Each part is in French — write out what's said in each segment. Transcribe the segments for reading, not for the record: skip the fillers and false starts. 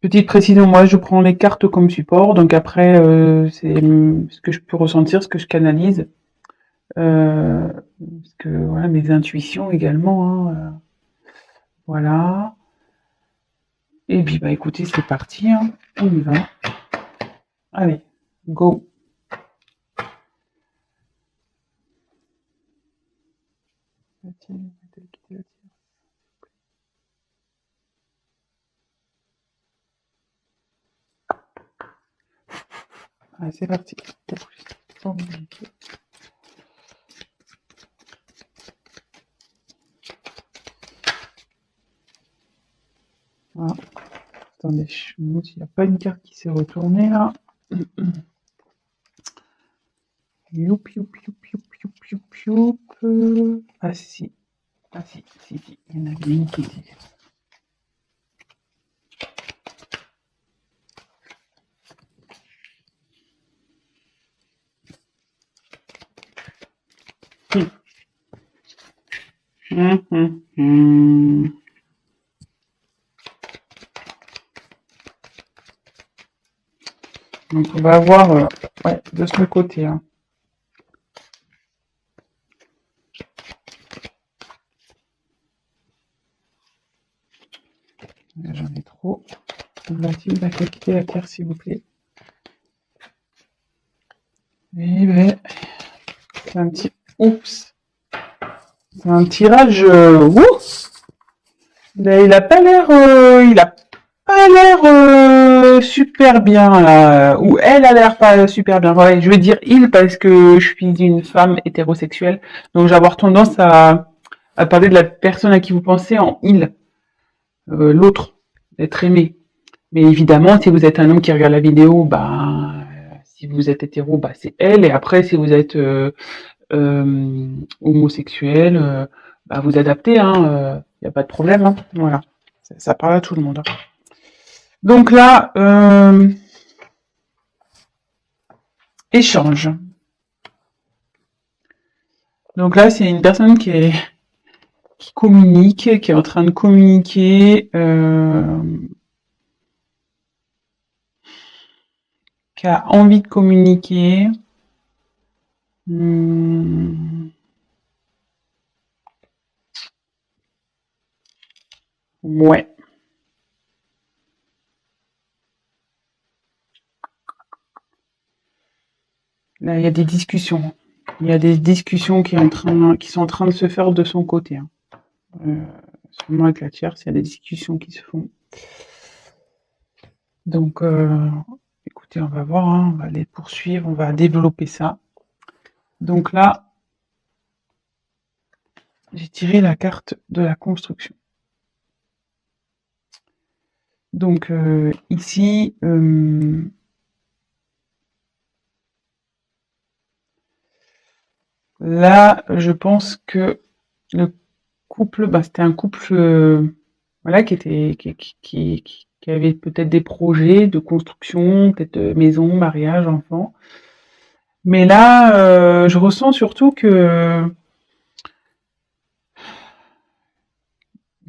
Petite précision, moi je prends les cartes comme support, donc après c'est ce que je peux ressentir, ce que je canalise, parce que voilà, mes intuitions également, hein, voilà. Et puis bah écoutez, c'est parti, hein, on y va. Allez, go. Allez, c'est parti. Voilà. Attendez, je me demande s'il n'y a pas une carte qui s'est retournée là. Youp, youp, youp, youp, youp, youp, youp. Ah si, ah si, si, il y en avait une qui était. Donc on va voir ouais, de ce côté. Hein. J'en ai trop. Va-t-il quitter la terre s'il vous plaît? Eh ben, c'est un petit. Oups! C'est un tirage. Il a pas l'air. Il a pas l'air super bien là. Ou elle a l'air pas super bien. Ouais, je vais dire il parce que je suis une femme hétérosexuelle. Donc j'ai avoir tendance à parler de la personne à qui vous pensez en il. L'autre, d'être aimé. Mais évidemment, si vous êtes un homme qui regarde la vidéo, bah, si vous êtes hétéro, bah, c'est elle. Et après, si vous êtes homosexuel, bah, vous adaptez, hein. Y a pas de problème, hein. Voilà. Ça parle à tout le monde. Hein. Donc là, échange. Donc là, c'est une personne qui communique, qui est en train de communiquer, qui a envie de communiquer. Ouais. Là, il y a des discussions. Il y a des discussions qui sont en train de se faire de son côté. Hein. Seulement avec la tierce, il y a des discussions qui se font. Donc, écoutez, on va voir, hein, on va les poursuivre, on va développer ça. Donc là, j'ai tiré la carte de la construction. Donc ici, là, je pense que le couple, bah, c'était un couple voilà, qui avait peut-être des projets de construction, peut-être maison, mariage, enfant. Mais là, je ressens surtout que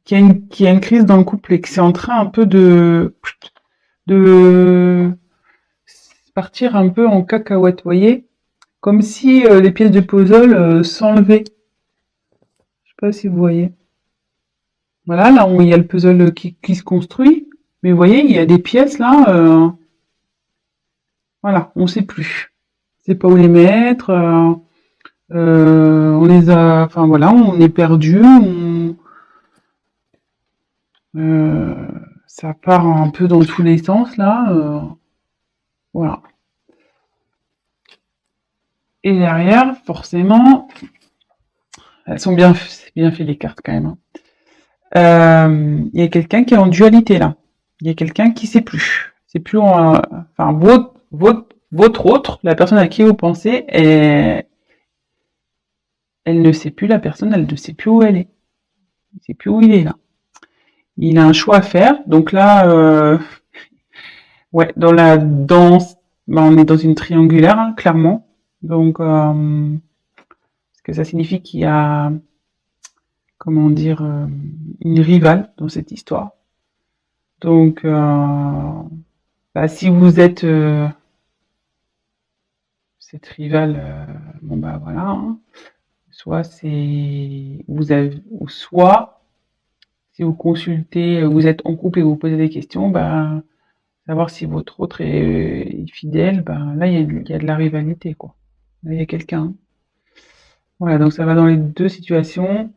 qu'il y a une crise dans le couple et que c'est en train un peu de partir un peu en cacahuète, vous voyez, comme si les pièces de puzzle s'enlevaient. Je sais pas si vous voyez. Voilà, là où il y a le puzzle qui se construit, mais vous voyez, il y a des pièces là, voilà, on sait plus. On sait pas où les mettre. On les a, enfin voilà, on est perdu. Ça part un peu dans tous les sens là. Voilà. Et derrière, forcément, elles sont bien, c'est bien fait les cartes quand même. Il y a quelqu'un qui est en dualité là. Il y a quelqu'un qui sait plus. C'est plus enfin votre autre, la personne à qui vous pensez, elle ne sait plus la personne, elle ne sait plus où elle est. Il ne sait plus où il est là. Il a un choix à faire. Donc là, ouais, dans la danse, bah, on est dans une triangulaire, hein, clairement. Donc, parce que ça signifie qu'il y a, comment dire, une rivale dans cette histoire. Donc, bah, si vous êtes cette rivale, bon bah voilà, hein. Soit c'est vous avez, ou soit si vous consultez, vous êtes en couple et vous posez des questions, bah savoir si votre autre est fidèle, ben là il y a de la rivalité quoi. Là il y a quelqu'un. Voilà, donc ça va dans les deux situations.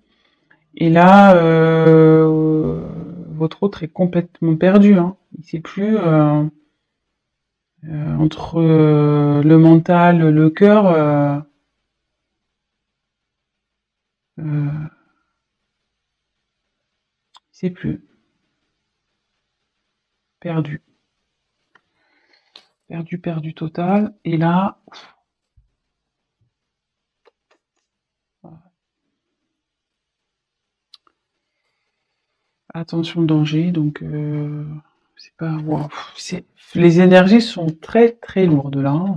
Et là, votre autre est complètement perdu, hein. Il sait plus entre le mental, le cœur, il sait plus. Perdu. Perdu, perdu total. Et là, attention danger, donc c'est pas. Wow, les énergies sont très très lourdes là, hein.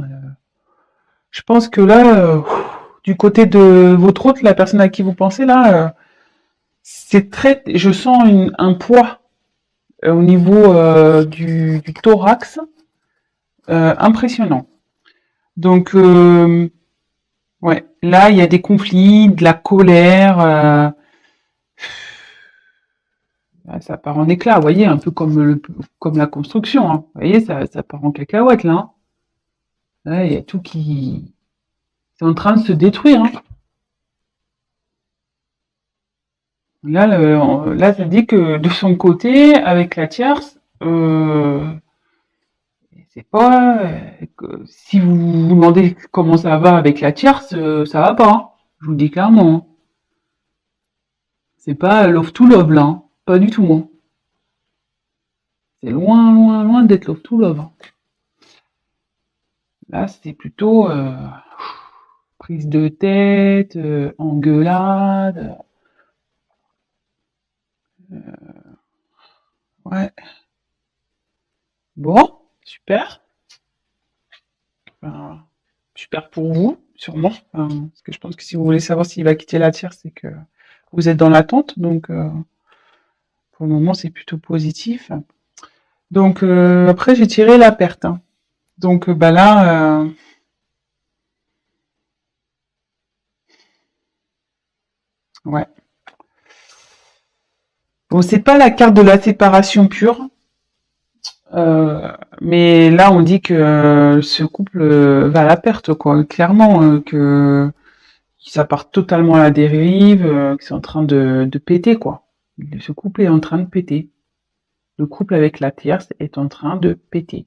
Je pense que là, du côté de votre autre, la personne à qui vous pensez là, c'est très. Je sens un poids au niveau du thorax impressionnant. Donc ouais, là il y a des conflits, de la colère. Ça part en éclats, vous voyez, un peu comme la construction, hein. Vous voyez, ça part en cacahuète là, hein. Là, il y a tout qui. C'est en train de se détruire, hein. Là, là, ça dit que de son côté, avec la tierce, c'est pas. Si vous vous demandez comment ça va avec la tierce, ça va pas, hein. Je vous le dis clairement, hein. C'est pas love to love là, hein. Pas du tout, hein. C'est loin, loin, loin d'être love to love, hein. Là, c'est plutôt prise de tête, engueulade. Ouais. Bon, super. Enfin, super pour vous, sûrement. Enfin, parce que je pense que si vous voulez savoir s'il va quitter la tierce, c'est que vous êtes dans l'attente. Donc, pour le moment, c'est plutôt positif. Donc, après, j'ai tiré la perte, hein. Donc, bah là, ouais. Bon, c'est pas la carte de la séparation pure. Mais là, on dit que ce couple va à la perte, quoi. Clairement, que ça part totalement à la dérive, que c'est en train de péter, quoi. Ce couple est en train de péter. Le couple avec la tierce est en train de péter.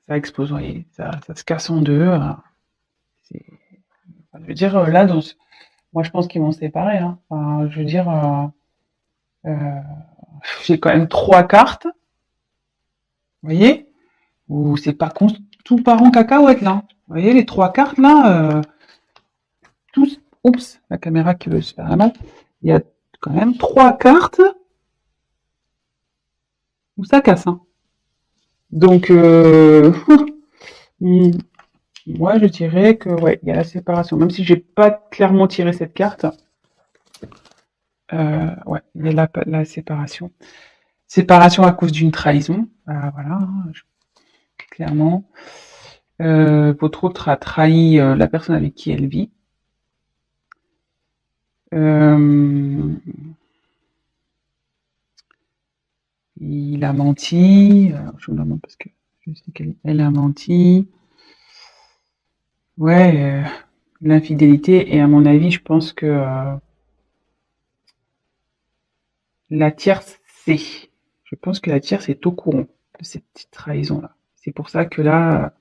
Ça explose, vous voyez, ça se casse en deux. Enfin, je veux dire, là, moi, je pense qu'ils vont se séparer, hein. Enfin, je veux dire, euh, j'ai quand même trois cartes, vous voyez, où c'est pas tout part en cacahuète, là. Vous voyez, les trois cartes, là, tous. Oups, la caméra qui veut se faire la mal. Il y a quand même trois cartes où ça casse, hein. Donc, moi, je dirais que, ouais, il y a la séparation. Même si j'ai pas clairement tiré cette carte, ouais, il y a la séparation. Séparation à cause d'une trahison. Voilà, hein, clairement. Votre autre a trahi la personne avec qui elle vit. Euh, il a menti. Je vous demande parce que je sais qu'elle a menti. Ouais, l'infidélité. Et à mon avis, je pense que la tierce sait. Je pense que la tierce est au courant de cette petite trahison-là. C'est pour ça que là,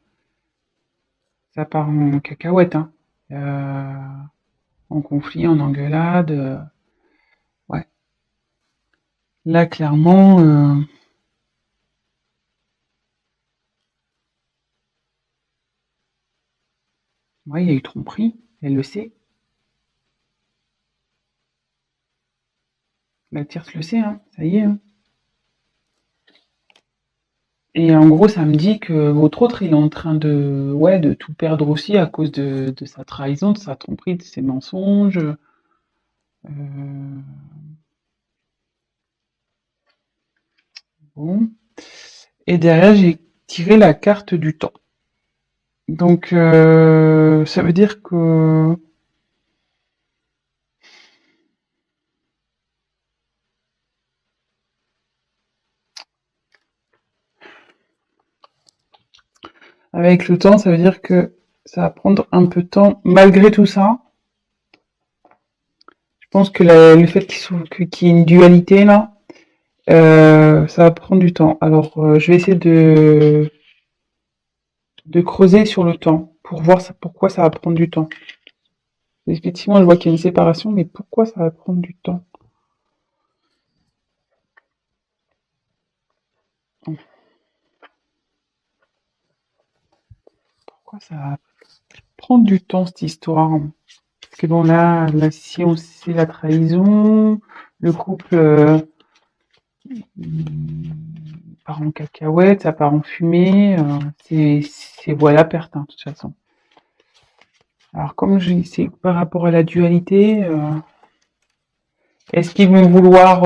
ça part en cacahuète, hein. En conflit, en engueulade. Ouais. Là, clairement, ouais, il y a eu tromperie. Elle le sait. La tierce le sait, hein. Ça y est, hein. Et en gros, ça me dit que votre autre, il est en train de, ouais, de tout perdre aussi à cause de sa trahison, de sa tromperie, de ses mensonges. Bon. Et derrière, j'ai tiré la carte du temps. Donc, ça veut dire que avec le temps, ça veut dire que ça va prendre un peu de temps. Malgré tout ça, je pense que le fait qu'il y ait une dualité là, ça va prendre du temps. Alors, je vais essayer de creuser sur le temps pour voir pourquoi ça va prendre du temps. Effectivement, je vois qu'il y a une séparation, mais pourquoi ça va prendre du temps? Pourquoi ça va prendre du temps cette histoire? Parce que bon là si on sait la trahison, le couple part en cacahuète, ça part en fumée, c'est voilà perte hein, de toute façon. Alors comme c'est par rapport à la dualité, est-ce qu'ils vont vouloir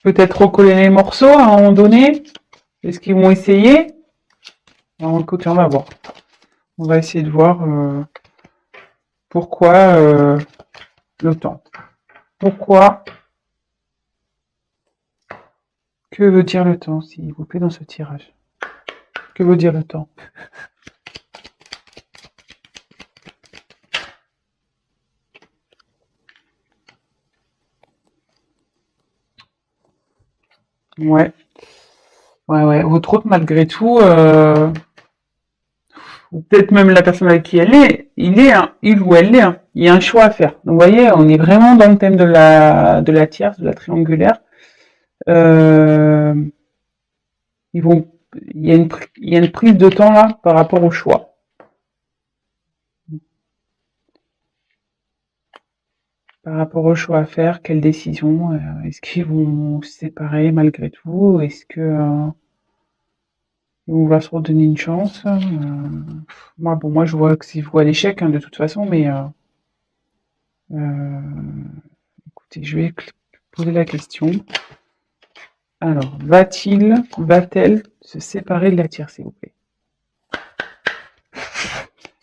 peut-être recoller les morceaux à un moment donné? Est-ce qu'ils vont essayer? Alors, écoutez, on va voir. On va essayer de voir pourquoi le temps. Pourquoi? Que veut dire le temps, s'il vous plaît, dans ce tirage? Que veut dire le temps? Ouais, ouais. Votre hôte, malgré tout, ou peut-être même la personne avec qui elle est, il ou elle est, hein. Il y a un choix à faire. Donc, vous voyez, on est vraiment dans le thème de la tierce, de la triangulaire. Euh, ils vont, il y a une prise de temps là par rapport au choix. Par rapport au choix à faire, quelle décision, est-ce qu'ils vont se séparer malgré tout? Est-ce que ils vont vouloir se redonner une chance? Moi, je vois que c'est vous à l'échec hein, de toute façon, mais écoutez, je vais poser la question. Alors, va-t-elle se séparer de la tierce, s'il vous plaît?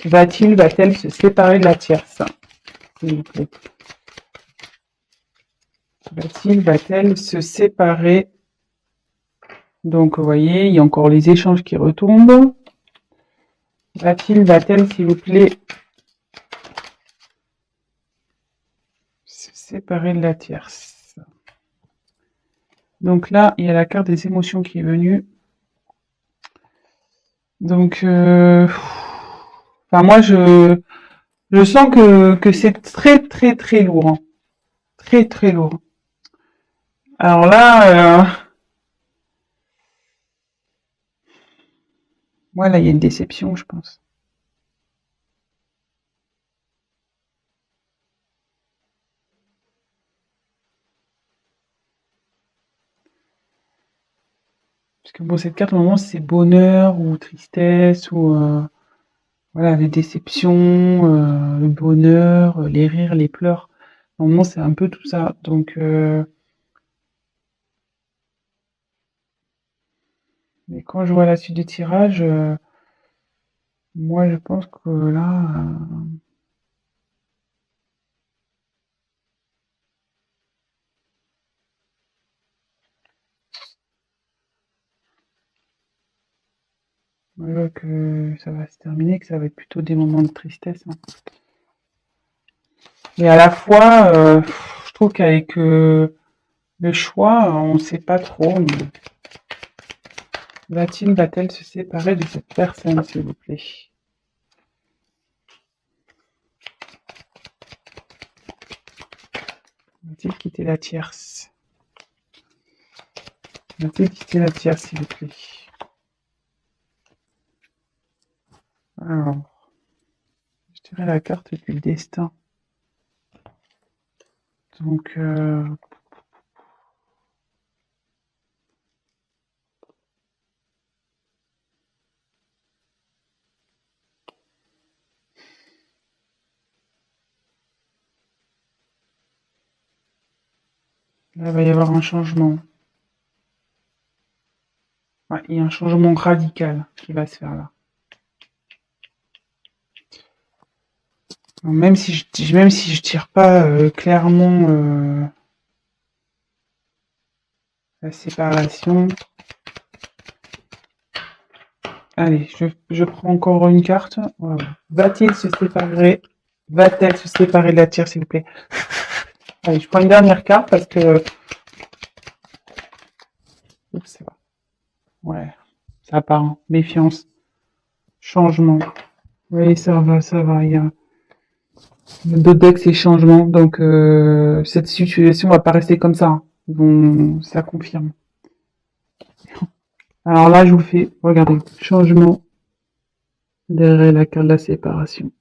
Va-t-elle se séparer de la tierce, s'il vous plaît? Va-t-elle se séparer? Donc, vous voyez, il y a encore les échanges qui retombent. Va-t-elle, s'il vous plaît, se séparer de la tierce? Donc là, il y a la carte des émotions qui est venue. Donc, enfin, moi, je sens que c'est très lourd. Hein. Très lourd. Alors là, moi, là, il y a une déception, je pense. Parce que bon, cette carte, normalement, c'est bonheur ou tristesse ou voilà, les déceptions, le bonheur, les rires, les pleurs. Normalement, c'est un peu tout ça. Donc, mais quand je vois la suite du tirage, moi, je pense que là, je vois que ça va se terminer, que ça va être plutôt des moments de tristesse. Hein. Et à la fois, je trouve qu'avec le choix, on ne sait pas trop. Va-t-elle se séparer de cette personne, s'il vous plaît? Va-t-il quitter la tierce? Va-t-il quitter la tierce, s'il vous plaît? Alors, je dirais la carte du destin. Donc, là, il va y avoir un changement. Ouais, il y a un changement radical qui va se faire là. Donc, même si je tire pas clairement la séparation. Allez, je prends encore une carte. Voilà. Va-t-il se séparer? Va-t-elle se séparer de la tire, s'il vous plaît? Allez, je prends une dernière carte parce que... Oups, c'est pas. Ouais, ça part. Hein. Méfiance. Changement. Oui, ça va. Il y a d'autres decks, c'est changement. Donc, cette situation va pas rester comme ça. Hein. Ça confirme. Alors là, je vous fais, regardez, changement derrière la carte de la séparation.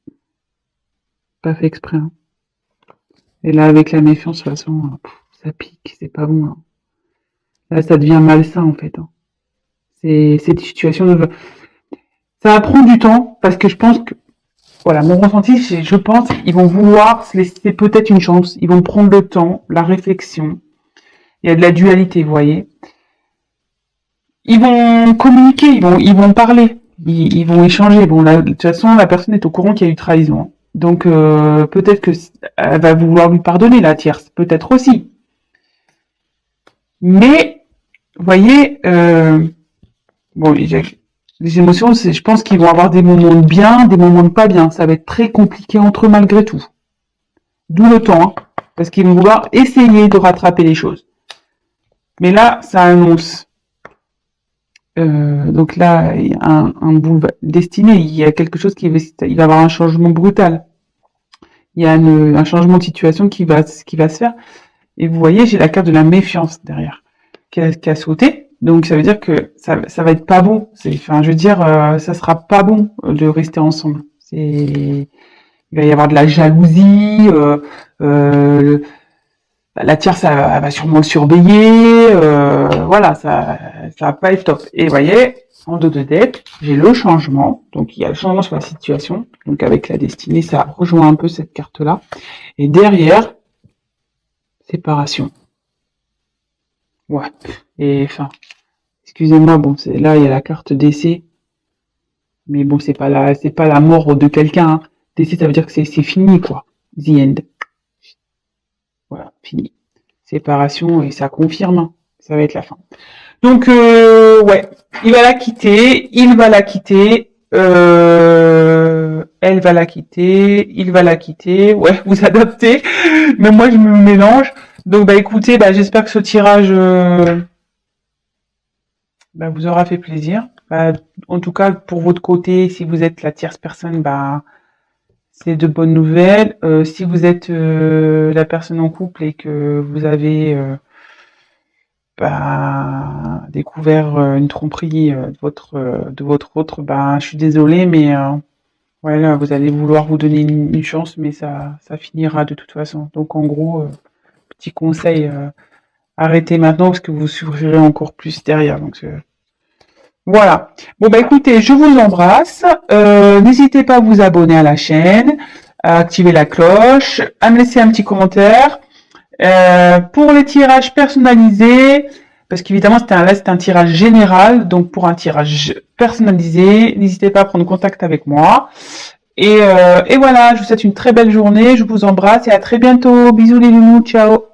Pas fait exprès. Hein. Et là, avec la méfiance, de toute façon, ça pique, c'est pas bon. Hein. Là, ça devient malsain, en fait. Hein. C'est cette situation. Ça va prendre du temps, parce que je pense que, voilà, mon ressenti, je pense qu'ils vont vouloir se laisser peut-être une chance. Ils vont prendre le temps, la réflexion. Il y a de la dualité, vous voyez. Ils vont communiquer, ils vont parler, ils vont échanger. Bon, là, de toute façon, la personne est au courant qu'il y a eu trahison. Donc, peut-être que elle va vouloir lui pardonner, la tierce. Peut-être aussi. Mais, vous voyez, bon, les émotions, je pense qu'ils vont avoir des moments de bien, des moments de pas bien. Ça va être très compliqué entre eux malgré tout. D'où le temps, hein, parce qu'ils vont vouloir essayer de rattraper les choses. Mais là, ça annonce. Donc là, il y a un boulevard destiné, il y a quelque chose il va y avoir un changement brutal. Il y a un changement de situation qui va se faire. Et vous voyez, j'ai la carte de la méfiance derrière, qui a sauté. Donc ça veut dire que ça va être pas bon. Enfin, je veux dire, ça sera pas bon de rester ensemble. Il va y avoir de la jalousie. La tierce, elle va sûrement le surveiller. Voilà, ça va pas être top. Et vous voyez, en dos de dette, j'ai le changement. Donc il y a le changement sur la situation. Donc avec la destinée, ça rejoint un peu cette carte-là. Et derrière, séparation. Ouais. Et enfin, excusez-moi, bon, là il y a la carte décès. Mais bon, c'est pas la mort de quelqu'un. Hein. Décès, ça veut dire que c'est fini, quoi. The end. Voilà, fini. Séparation, et ça confirme. Hein. Ça va être la fin. Donc, ouais, il va la quitter, il va la quitter, elle va la quitter, il va la quitter. Ouais, vous adaptez, mais moi je me mélange. Donc, bah écoutez, bah j'espère que ce tirage vous aura fait plaisir. Bah, en tout cas, pour votre côté, si vous êtes la tierce personne, bah c'est de bonnes nouvelles. Si vous êtes la personne en couple et que vous avez découvert une tromperie de votre autre, je suis désolée, mais voilà, vous allez vouloir vous donner une chance, mais ça finira de toute façon. Donc en gros, petit conseil, arrêtez maintenant parce que vous souffrirez encore plus derrière. Donc voilà. Bon écoutez, je vous embrasse. N'hésitez pas à vous abonner à la chaîne, à activer la cloche, à me laisser un petit commentaire. Pour les tirages personnalisés, parce qu'évidemment c'est un tirage général, donc pour un tirage personnalisé, n'hésitez pas à prendre contact avec moi. Et voilà, je vous souhaite une très belle journée, je vous embrasse et à très bientôt. Bisous les loulous, ciao.